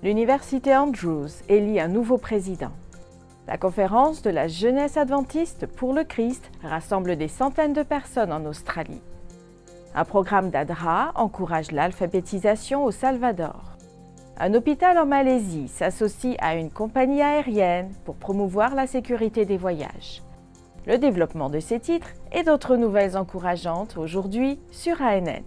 L'université Andrews élit un nouveau président. La conférence de la jeunesse adventiste pour le Christ rassemble des centaines de personnes en Australie. Un programme d'ADRA encourage l'alphabétisation au Salvador. Un hôpital en Malaisie s'associe à une compagnie aérienne pour promouvoir la sécurité des voyages. Le développement de ces titres et d'autres nouvelles encourageantes aujourd'hui sur ANN.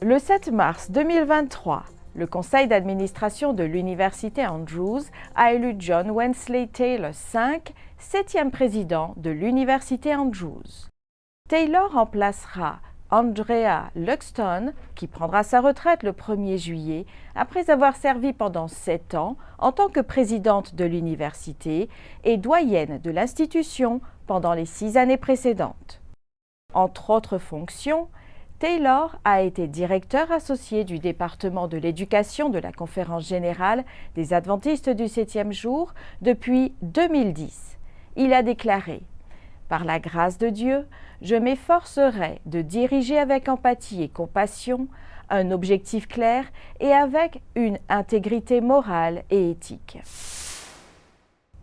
Le 7 mars 2023, le conseil d'administration de l'université Andrews a élu John Wesley Taylor V, 7e président de l'université Andrews. Taylor remplacera Andrea Luxton, qui prendra sa retraite le 1er juillet, après avoir servi pendant 7 ans en tant que présidente de l'université et doyenne de l'institution pendant les 6 années précédentes. Entre autres fonctions, Taylor a été directeur associé du département de l'éducation de la Conférence générale des adventistes du 7e jour depuis 2010. Il a déclaré « Par la grâce de Dieu, je m'efforcerai de diriger avec empathie et compassion, un objectif clair et avec une intégrité morale et éthique. »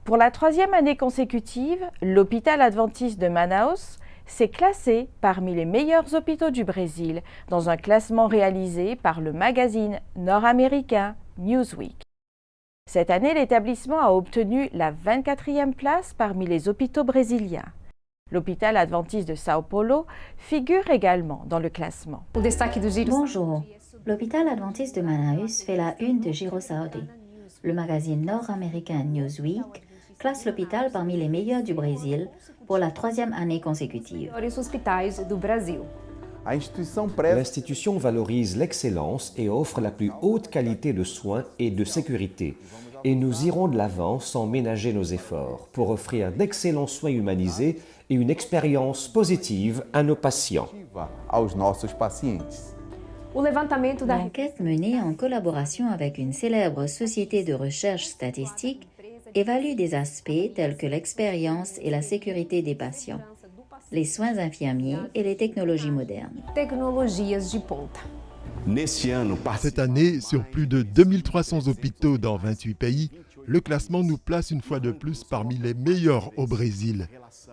Pour la 3e année consécutive, l'hôpital adventiste de Manaus s'est classé parmi les meilleurs hôpitaux du Brésil dans un classement réalisé par le magazine nord-américain Newsweek. Cette année, l'établissement a obtenu la 24e place parmi les hôpitaux brésiliens. L'hôpital adventiste de São Paulo figure également dans le classement. Bonjour, l'hôpital adventiste de Manaus fait la une de Giro Saudi. Le magazine nord-américain Newsweek classe l'hôpital parmi les meilleurs du Brésil pour la 3e année consécutive. L'institution valorise l'excellence et offre la plus haute qualité de soins et de sécurité. Et nous irons de l'avant sans ménager nos efforts pour offrir d'excellents soins humanisés et une expérience positive à nos patients. L'enquête menée en collaboration avec une célèbre société de recherche statistique évalue des aspects tels que l'expérience et la sécurité des patients, les soins infirmiers et les technologies modernes. Cette année, sur plus de 2300 hôpitaux dans 28 pays, le classement nous place une fois de plus parmi les meilleurs au Brésil.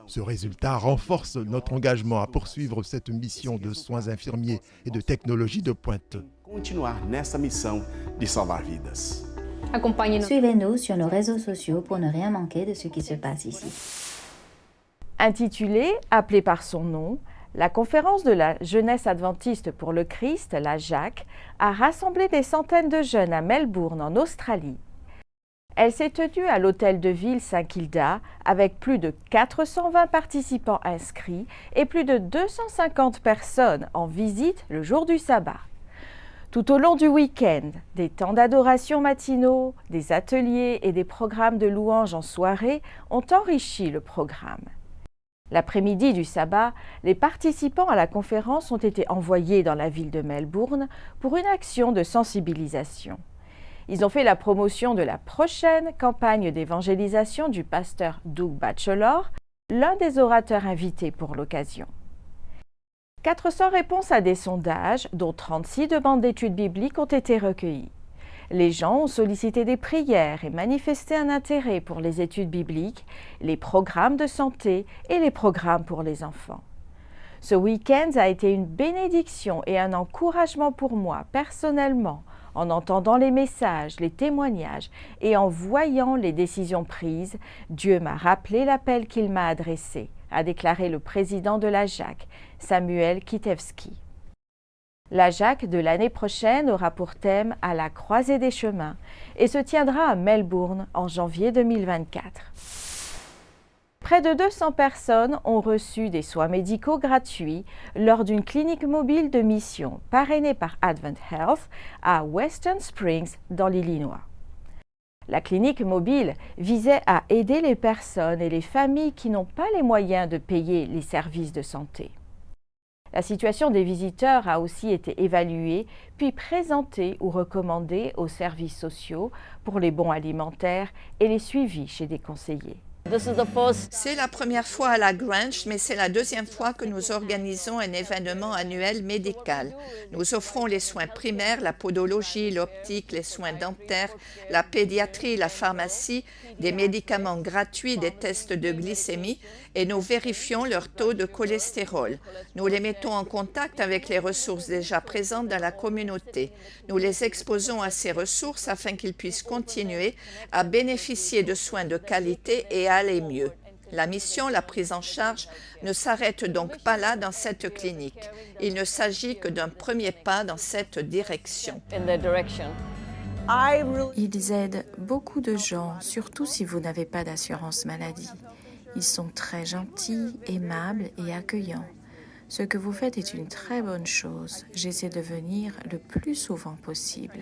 Ce résultat renforce notre engagement à poursuivre cette mission de soins infirmiers et de technologies de pointe. Suivez-nous sur nos réseaux sociaux pour ne rien manquer de ce qui se passe ici. Intitulée, appelée par son nom, la conférence de la jeunesse adventiste pour le Christ, la JAC, a rassemblé des centaines de jeunes à Melbourne, en Australie. Elle s'est tenue à l'hôtel de ville Saint-Kilda avec plus de 420 participants inscrits et plus de 250 personnes en visite le jour du sabbat. Tout au long du week-end, des temps d'adoration matinaux, des ateliers et des programmes de louanges en soirée ont enrichi le programme. L'après-midi du sabbat, les participants à la conférence ont été envoyés dans la ville de Melbourne pour une action de sensibilisation. Ils ont fait la promotion de la prochaine campagne d'évangélisation du pasteur Doug Batchelor, l'un des orateurs invités pour l'occasion. 400 réponses à des sondages, dont 36 demandes d'études bibliques ont été recueillies. Les gens ont sollicité des prières et manifesté un intérêt pour les études bibliques, les programmes de santé et les programmes pour les enfants. Ce week-end a été une bénédiction et un encouragement pour moi, personnellement, en entendant les messages, les témoignages et en voyant les décisions prises. Dieu m'a rappelé l'appel qu'il m'a adressé, a déclaré le président de la JAC, Samuel Kitewski. La JAC de l'année prochaine aura pour thème « À la croisée des chemins » et se tiendra à Melbourne en janvier 2024. Près de 200 personnes ont reçu des soins médicaux gratuits lors d'une clinique mobile de mission parrainée par Advent Health à Western Springs dans l'Illinois. La clinique mobile visait à aider les personnes et les familles qui n'ont pas les moyens de payer les services de santé. La situation des visiteurs a aussi été évaluée, puis présentée ou recommandée aux services sociaux pour les bons alimentaires et les suivis chez des conseillers. C'est la première fois à la Grange, mais c'est la deuxième fois que nous organisons un événement annuel médical. Nous offrons les soins primaires, la podologie, l'optique, les soins dentaires, la pédiatrie, la pharmacie, des médicaments gratuits, des tests de glycémie et nous vérifions leur taux de cholestérol. Nous les mettons en contact avec les ressources déjà présentes dans la communauté. Nous les exposons à ces ressources afin qu'ils puissent continuer à bénéficier de soins de qualité et à aller mieux. La mission, la prise en charge, ne s'arrête donc pas là dans cette clinique. Il ne s'agit que d'un premier pas dans cette direction. Ils aident beaucoup de gens, surtout si vous n'avez pas d'assurance maladie. Ils sont très gentils, aimables et accueillants. Ce que vous faites est une très bonne chose. J'essaie de venir le plus souvent possible.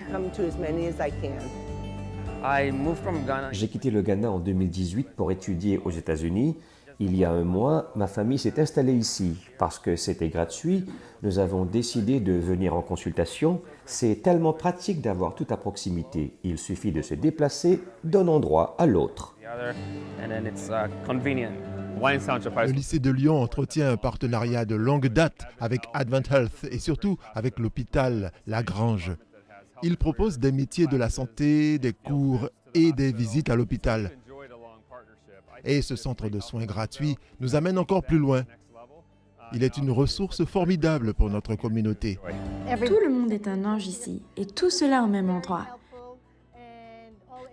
J'ai quitté le Ghana en 2018 pour étudier aux États-Unis. Il y a un mois, ma famille s'est installée ici. Parce que c'était gratuit, nous avons décidé de venir en consultation. C'est tellement pratique d'avoir tout à proximité. Il suffit de se déplacer d'un endroit à l'autre. Le lycée de Lyon entretient un partenariat de longue date avec Advent Health et surtout avec l'hôpital La Grange. Il propose des métiers de la santé, des cours et des visites à l'hôpital. Et ce centre de soins gratuit nous amène encore plus loin. Il est une ressource formidable pour notre communauté. Tout le monde est un ange ici, et tout cela au même endroit.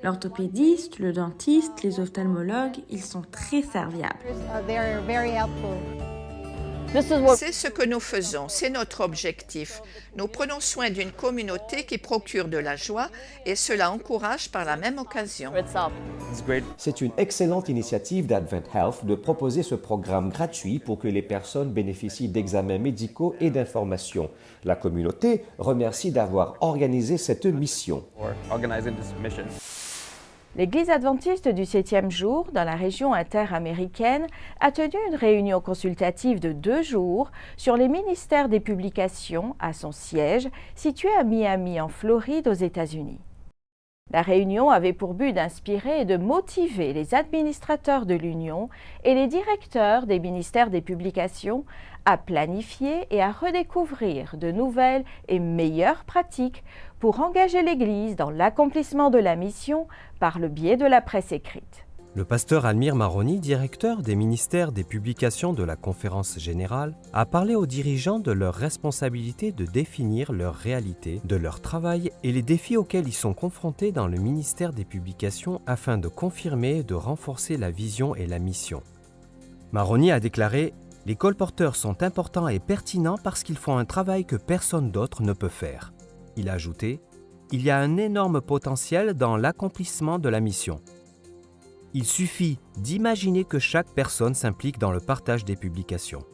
L'orthopédiste, le dentiste, les ophtalmologues, ils sont très serviables. C'est ce que nous faisons, c'est notre objectif. Nous prenons soin d'une communauté qui procure de la joie et cela encourage par la même occasion. C'est une excellente initiative d'Advent Health de proposer ce programme gratuit pour que les personnes bénéficient d'examens médicaux et d'informations. La communauté remercie d'avoir organisé cette mission. L'Église adventiste du 7e jour, dans la région interaméricaine, a tenu une réunion consultative de 2 jours sur les ministères des publications à son siège, situé à Miami, en Floride, aux États-Unis. La réunion avait pour but d'inspirer et de motiver les administrateurs de l'Union et les directeurs des ministères des publications à planifier et à redécouvrir de nouvelles et meilleures pratiques pour engager l'Église dans l'accomplissement de la mission par le biais de la presse écrite. Le pasteur Almir Maroni, directeur des ministères des publications de la Conférence générale, a parlé aux dirigeants de leur responsabilité de définir leur réalité, de leur travail et les défis auxquels ils sont confrontés dans le ministère des publications afin de confirmer et de renforcer la vision et la mission. Maroni a déclaré « Les colporteurs sont importants et pertinents parce qu'ils font un travail que personne d'autre ne peut faire. » Il a ajouté « Il y a un énorme potentiel dans l'accomplissement de la mission. » Il suffit d'imaginer que chaque personne s'implique dans le partage des publications.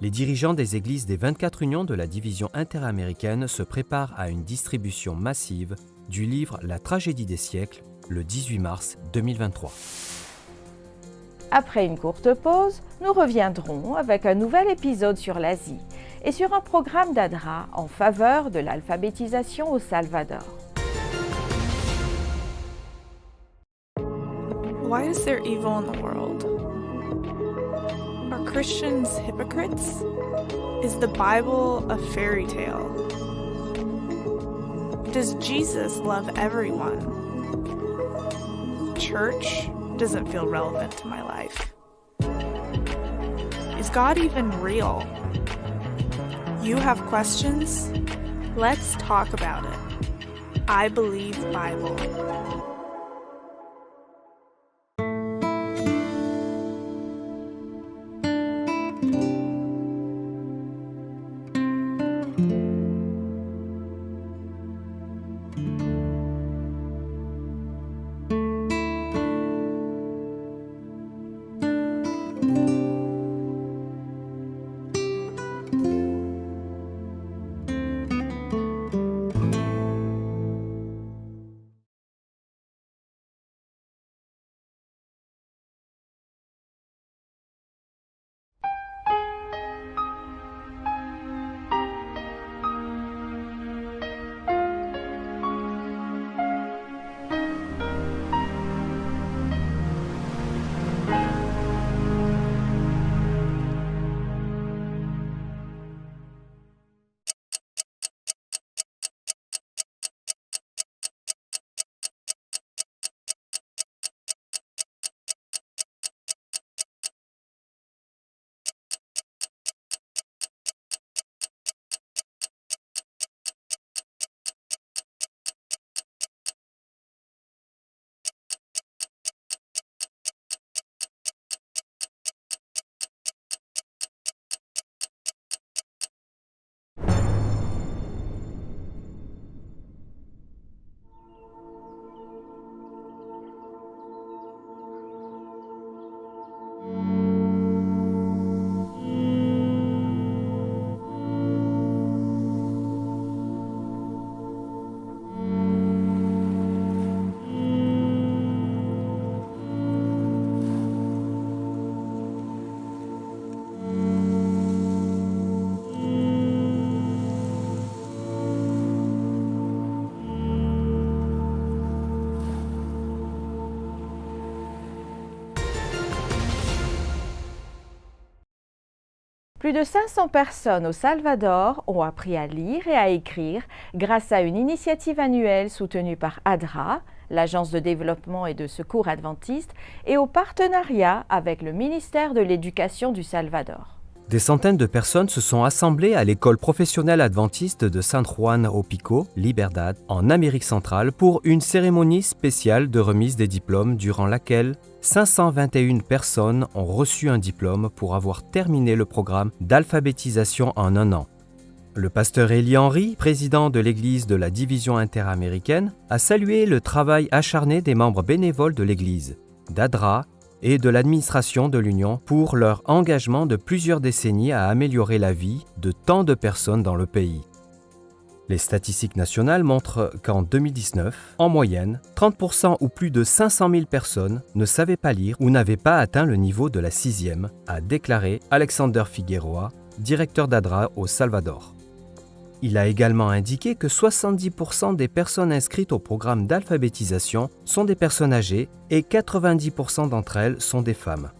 Les dirigeants des églises des 24 unions de la division interaméricaine se préparent à une distribution massive du livre La tragédie des siècles, le 18 mars 2023. Après une courte pause, nous reviendrons avec un nouvel épisode sur l'Asie et sur un programme d'ADRA en faveur de l'alphabétisation au Salvador. Why is there evil in the world? Are Christians hypocrites? Is the Bible a fairy tale? Does Jesus love everyone? Church doesn't feel relevant to my life. Is God even real? You have questions? Let's talk about it. I Believe Bible. Plus de 500 personnes au Salvador ont appris à lire et à écrire grâce à une initiative annuelle soutenue par ADRA, l'Agence de développement et de secours adventiste, et au partenariat avec le ministère de l'Éducation du Salvador. Des centaines de personnes se sont assemblées à l'école professionnelle adventiste de San Juan Opico, Libertad, en Amérique centrale pour une cérémonie spéciale de remise des diplômes durant laquelle 521 personnes ont reçu un diplôme pour avoir terminé le programme d'alphabétisation en 1 an. Le pasteur Eli Henry, président de l'Église de la Division interaméricaine, a salué le travail acharné des membres bénévoles de l'Église, d'ADRA et de l'administration de l'Union pour leur engagement de plusieurs décennies à améliorer la vie de tant de personnes dans le pays. Les statistiques nationales montrent qu'en 2019, en moyenne, 30% ou plus de 500 000 personnes ne savaient pas lire ou n'avaient pas atteint le niveau de la 6e, a déclaré Alexander Figueroa, directeur d'ADRA au Salvador. Il a également indiqué que 70% des personnes inscrites au programme d'alphabétisation sont des personnes âgées et 90% d'entre elles sont des femmes.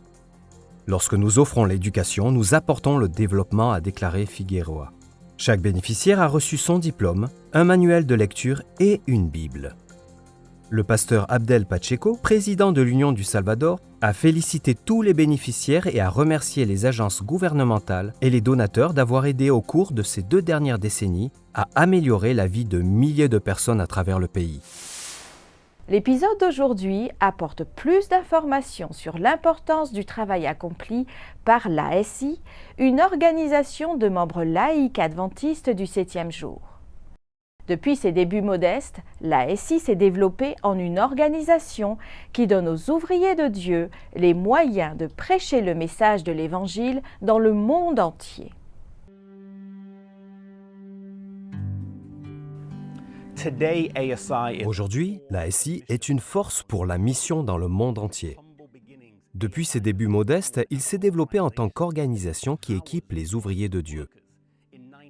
Lorsque nous offrons l'éducation, nous apportons le développement, a déclaré Figueroa. Chaque bénéficiaire a reçu son diplôme, un manuel de lecture et une Bible. Le pasteur Abdel Pacheco, président de l'Union du Salvador, a félicité tous les bénéficiaires et a remercié les agences gouvernementales et les donateurs d'avoir aidé au cours de ces 2 dernières décennies à améliorer la vie de milliers de personnes à travers le pays. L'épisode d'aujourd'hui apporte plus d'informations sur l'importance du travail accompli par l'ASI, une organisation de membres laïcs adventistes du 7e jour. Depuis ses débuts modestes, l'ASI s'est développée en une organisation qui donne aux ouvriers de Dieu les moyens de prêcher le message de l'Évangile dans le monde entier. Aujourd'hui, l'ASI est une force pour la mission dans le monde entier. Depuis ses débuts modestes, il s'est développé en tant qu'organisation qui équipe les ouvriers de Dieu.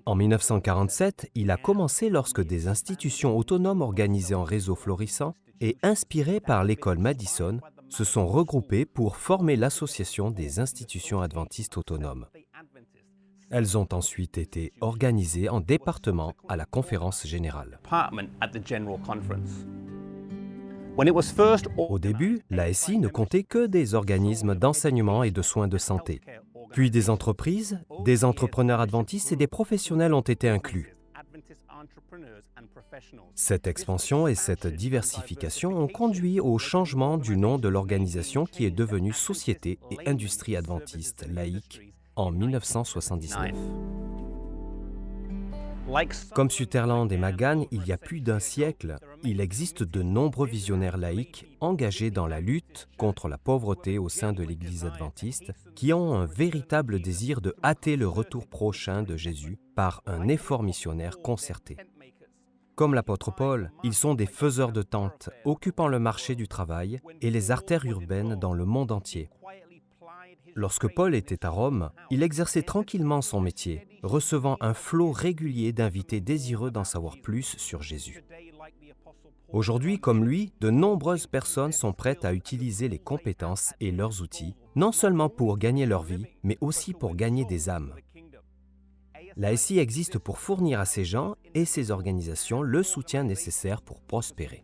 En 1947, il a commencé lorsque des institutions autonomes organisées en réseau florissant et inspirées par l'école Madison se sont regroupées pour former l'Association des institutions adventistes autonomes. Elles ont ensuite été organisées en départements à la conférence générale. Au début, l'ASI ne comptait que des organismes d'enseignement et de soins de santé. Puis des entreprises, des entrepreneurs adventistes et des professionnels ont été inclus. Cette expansion et cette diversification ont conduit au changement du nom de l'organisation qui est devenue Société et Industrie adventiste laïque en 1979. Comme Sutherland et McGann, il y a plus d'1 siècle, il existe de nombreux visionnaires laïcs engagés dans la lutte contre la pauvreté au sein de l'Église adventiste, qui ont un véritable désir de hâter le retour prochain de Jésus par un effort missionnaire concerté. Comme l'apôtre Paul, ils sont des faiseurs de tentes, occupant le marché du travail et les artères urbaines dans le monde entier. Lorsque Paul était à Rome, il exerçait tranquillement son métier, recevant un flot régulier d'invités désireux d'en savoir plus sur Jésus. Aujourd'hui, comme lui, de nombreuses personnes sont prêtes à utiliser les compétences et leurs outils, non seulement pour gagner leur vie, mais aussi pour gagner des âmes. L'ASI existe pour fournir à ces gens et ces organisations le soutien nécessaire pour prospérer.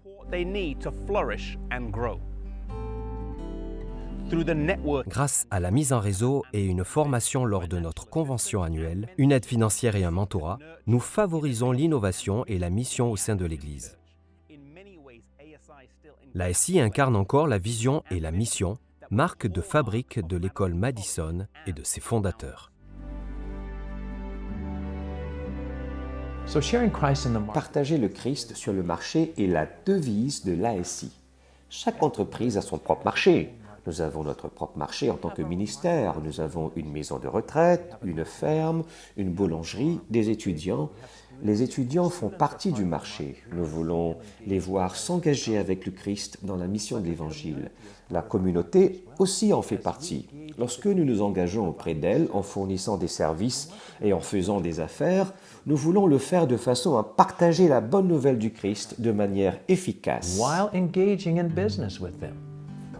Grâce à la mise en réseau et une formation lors de notre convention annuelle, une aide financière et un mentorat, nous favorisons l'innovation et la mission au sein de l'Église. L'ASI incarne encore la vision et la mission, marque de fabrique de l'école Madison et de ses fondateurs. Partager le Christ sur le marché est la devise de l'ASI. Chaque entreprise a son propre marché. Nous avons notre propre marché en tant que ministère. Nous avons une maison de retraite, une ferme, une boulangerie, des étudiants. Les étudiants font partie du marché. Nous voulons les voir s'engager avec le Christ dans la mission de l'Évangile. La communauté aussi en fait partie. Lorsque nous nous engageons auprès d'elle en fournissant des services et en faisant des affaires, nous voulons le faire de façon à partager la bonne nouvelle du Christ de manière efficace.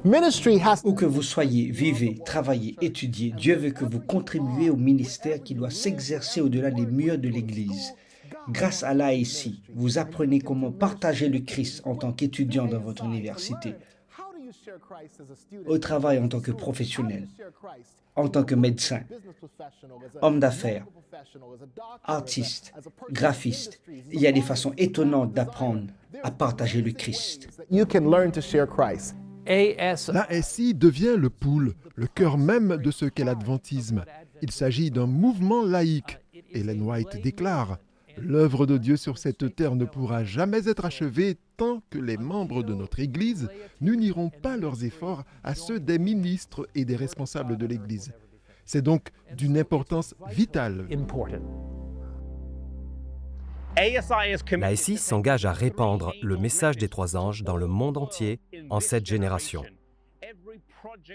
Où que vous soyez, vivez, travaillez, étudiez, Dieu veut que vous contribuiez au ministère qui doit s'exercer au-delà des murs de l'Église. Grâce à l'AIC, vous apprenez comment partager le Christ en tant qu'étudiant dans votre université, au travail en tant que professionnel, en tant que médecin, homme d'affaires, artiste, graphiste. Il y a des façons étonnantes d'apprendre à partager le Christ. L'ASI devient le pool, le cœur même de ce qu'est l'adventisme. Il s'agit d'un mouvement laïque. Ellen White déclare « L'œuvre de Dieu sur cette terre ne pourra jamais être achevée tant que les membres de notre Église n'uniront pas leurs efforts à ceux des ministres et des responsables de l'Église. » C'est donc d'une importance vitale. L'ASI s'engage à répandre le message des trois anges dans le monde entier en cette génération.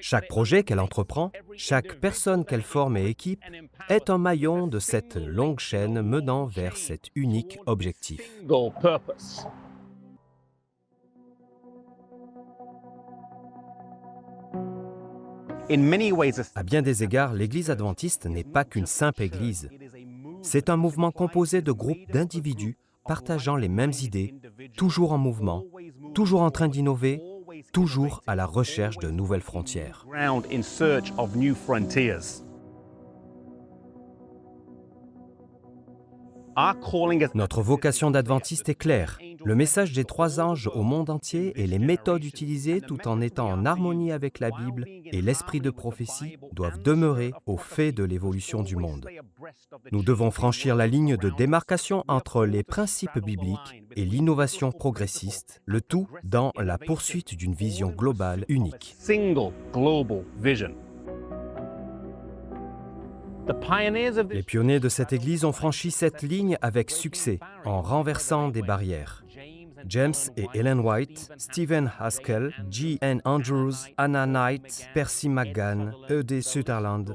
Chaque projet qu'elle entreprend, chaque personne qu'elle forme et équipe est un maillon de cette longue chaîne menant vers cet unique objectif. À bien des égards, l'Église adventiste n'est pas qu'une simple Église. C'est un mouvement composé de groupes d'individus partageant les mêmes idées, toujours en mouvement, toujours en train d'innover, toujours à la recherche de nouvelles frontières. Notre vocation d'adventiste est claire. Le message des trois anges au monde entier et les méthodes utilisées tout en étant en harmonie avec la Bible et l'esprit de prophétie doivent demeurer au fait de l'évolution du monde. Nous devons franchir la ligne de démarcation entre les principes bibliques et l'innovation progressiste, le tout dans la poursuite d'une vision globale unique. Les pionniers de cette Église ont franchi cette ligne avec succès en renversant des barrières. James et Ellen White, Stephen Haskell, G.N. Andrews, Anna Knight, Percy McGann, E.D. Sutherland.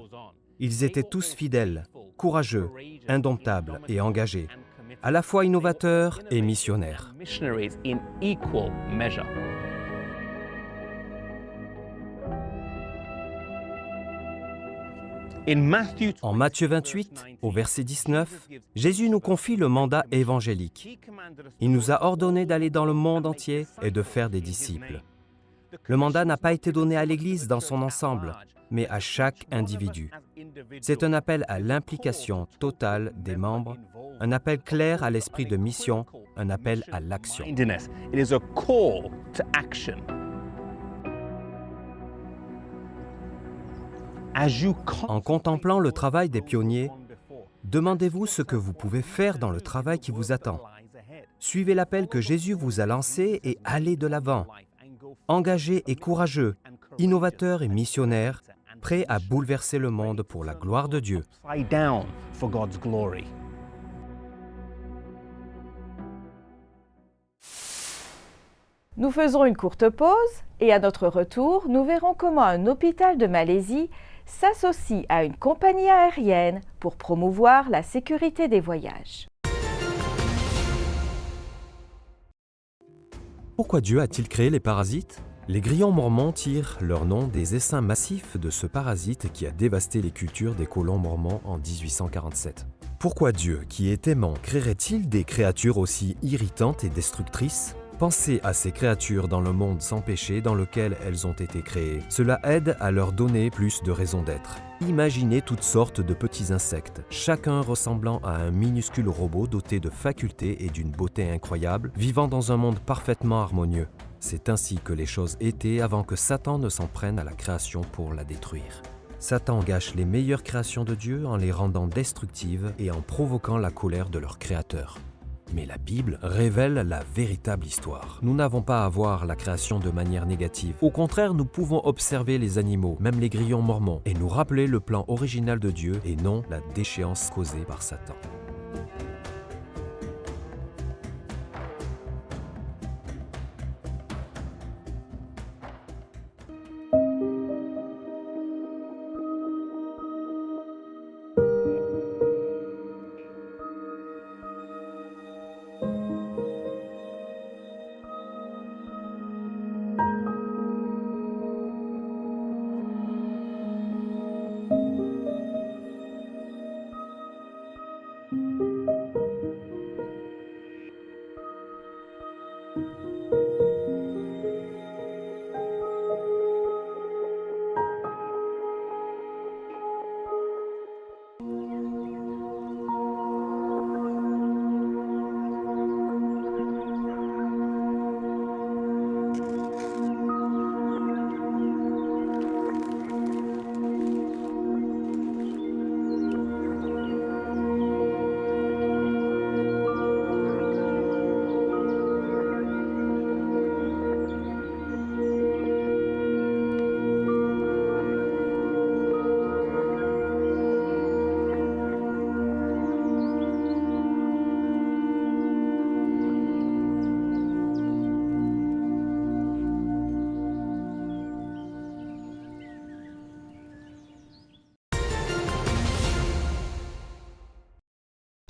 Ils étaient tous fidèles, courageux, indomptables et engagés, à la fois innovateurs et missionnaires. En Matthieu 28, au verset 19, Jésus nous confie le mandat évangélique. Il nous a ordonné d'aller dans le monde entier et de faire des disciples. Le mandat n'a pas été donné à l'Église dans son ensemble, mais à chaque individu. C'est un appel à l'implication totale des membres, un appel clair à l'esprit de mission, un appel à l'action. En contemplant le travail des pionniers, demandez-vous ce que vous pouvez faire dans le travail qui vous attend. Suivez l'appel que Jésus vous a lancé et allez de l'avant. Engagés et courageux, innovateurs et missionnaires, prêts à bouleverser le monde pour la gloire de Dieu. Nous faisons une courte pause et à notre retour, nous verrons comment un hôpital de Malaisie s'associe à une compagnie aérienne pour promouvoir la sécurité des voyages. Pourquoi Dieu a-t-il créé les parasites? Les grillons mormons tirent leur nom des essaims massifs de ce parasite qui a dévasté les cultures des colons mormons en 1847. Pourquoi Dieu, qui est aimant, créerait-il des créatures aussi irritantes et destructrices? Pensez à ces créatures dans le monde sans péché dans lequel elles ont été créées. Cela aide à leur donner plus de raison d'être. Imaginez toutes sortes de petits insectes, chacun ressemblant à un minuscule robot doté de facultés et d'une beauté incroyable, vivant dans un monde parfaitement harmonieux. C'est ainsi que les choses étaient avant que Satan ne s'en prenne à la création pour la détruire. Satan gâche les meilleures créations de Dieu en les rendant destructives et en provoquant la colère de leur créateur. Mais la Bible révèle la véritable histoire. Nous n'avons pas à voir la création de manière négative. Au contraire, nous pouvons observer les animaux, même les grillons mormons, et nous rappeler le plan original de Dieu et non la déchéance causée par Satan.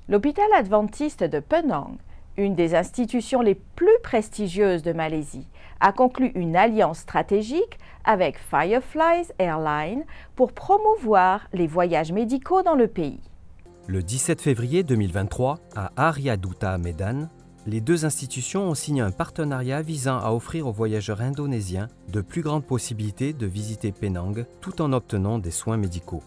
L'hôpital adventiste de Penang, une des institutions les plus prestigieuses de Malaisie, a conclu une alliance stratégique avec Fireflies Airlines pour promouvoir les voyages médicaux dans le pays. Le 17 février 2023, à Aryaduta Medan, les deux institutions ont signé un partenariat visant à offrir aux voyageurs indonésiens de plus grandes possibilités de visiter Penang tout en obtenant des soins médicaux.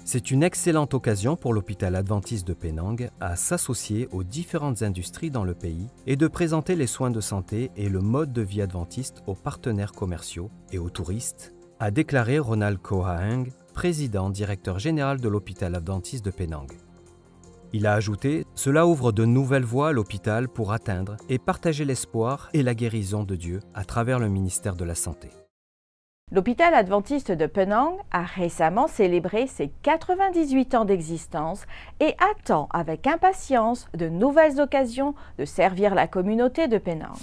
C'est une excellente occasion pour l'hôpital adventiste de Penang à s'associer aux différentes industries dans le pays et de présenter les soins de santé et le mode de vie adventiste aux partenaires commerciaux et aux touristes, a déclaré Ronald Kohaeng, président directeur général de l'hôpital adventiste de Penang. Il a ajouté « Cela ouvre de nouvelles voies à l'hôpital pour atteindre et partager l'espoir et la guérison de Dieu à travers le ministère de la Santé. » L'hôpital adventiste de Penang a récemment célébré ses 98 ans d'existence et attend avec impatience de nouvelles occasions de servir la communauté de Penang.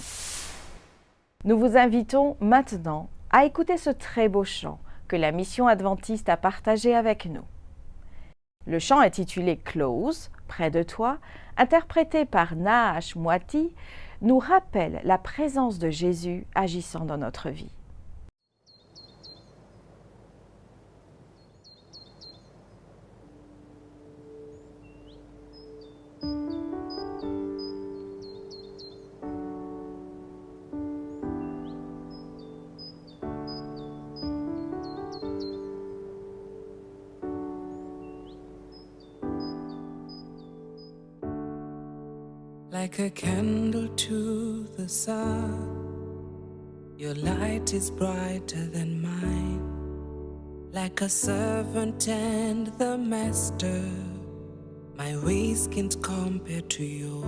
Nous vous invitons maintenant à écouter ce très beau chant que la mission adventiste a partagé avec nous. Le chant intitulé « Close », près de toi, interprété par Naash Moati, nous rappelle la présence de Jésus agissant dans notre vie. Like a candle to the sun, your light is brighter than mine. Like a servant and the master, my ways can't compare to yours.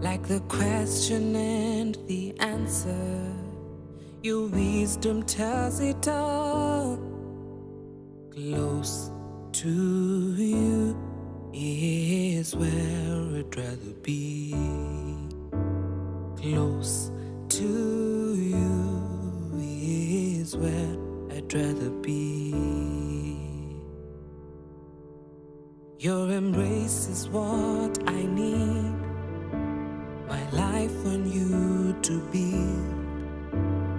Like the question and the answer, your wisdom tells it all. Close to you is where I'd rather be. Close to you is where I'd rather be. Your embrace is what I need, my life on you to build,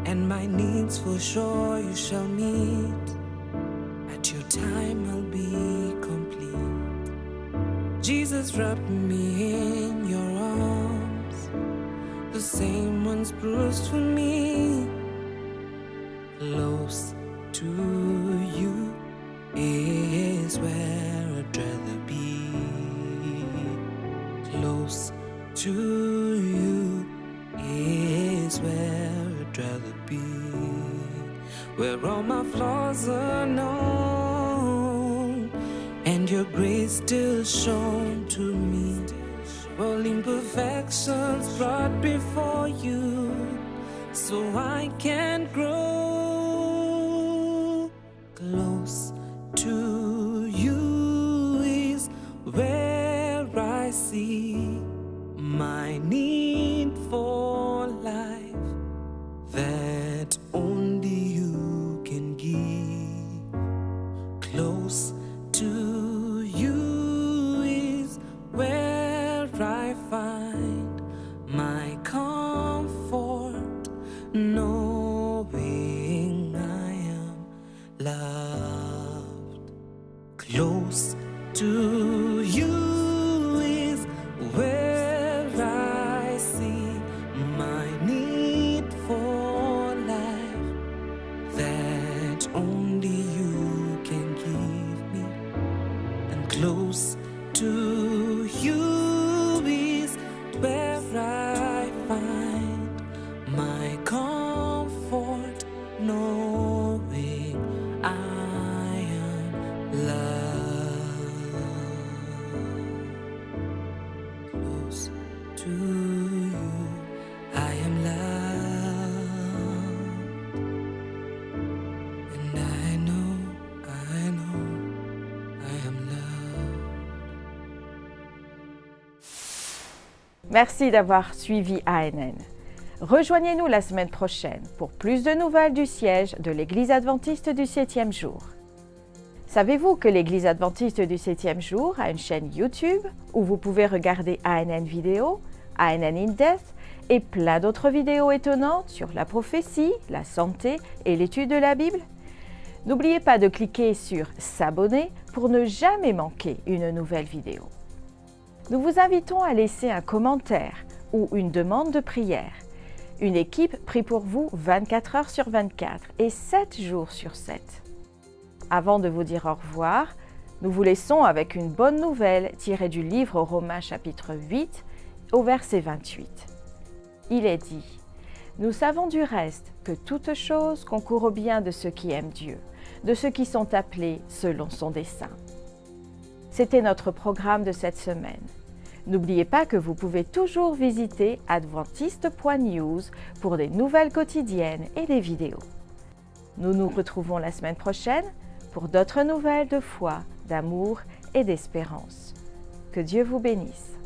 and my needs for sure you shall meet. At your time I'll be complete. Jesus, wrap me in your arms, the same ones bruised for me. Close to you is where I'd rather be. Close to you is where I'd rather be. Where all my flaws are known and your grace still shown to me. All imperfections brought before you, so I can grow. Close to you is where I see my need for life that only you can give. Close to you is where I find my comfort, knowing I am loved. Close to you is where I see my need for life that only you can give me. And close to you is where I find my comfort, knowing I am loved. Close to you, I am loved, and I know I am loved. Merci d'avoir suivi ANN. Rejoignez-nous la semaine prochaine pour plus de nouvelles du siège de l'Église adventiste du 7e jour. Savez-vous que l'Église adventiste du 7e jour a une chaîne YouTube où vous pouvez regarder ANN Vidéo, ANN in Depth et plein d'autres vidéos étonnantes sur la prophétie, la santé et l'étude de la Bible? N'oubliez pas de cliquer sur « S'abonner » pour ne jamais manquer une nouvelle vidéo. Nous vous invitons à laisser un commentaire ou une demande de prière. Une équipe prie pour vous 24 heures sur 24 et 7 jours sur 7. Avant de vous dire au revoir, nous vous laissons avec une bonne nouvelle tirée du livre Romains chapitre 8 au verset 28. Il est dit « Nous savons du reste que toute chose concourt au bien de ceux qui aiment Dieu, de ceux qui sont appelés selon son dessein. » C'était notre programme de cette semaine. N'oubliez pas que vous pouvez toujours visiter adventiste.news pour des nouvelles quotidiennes et des vidéos. Nous nous retrouvons la semaine prochaine pour d'autres nouvelles de foi, d'amour et d'espérance. Que Dieu vous bénisse.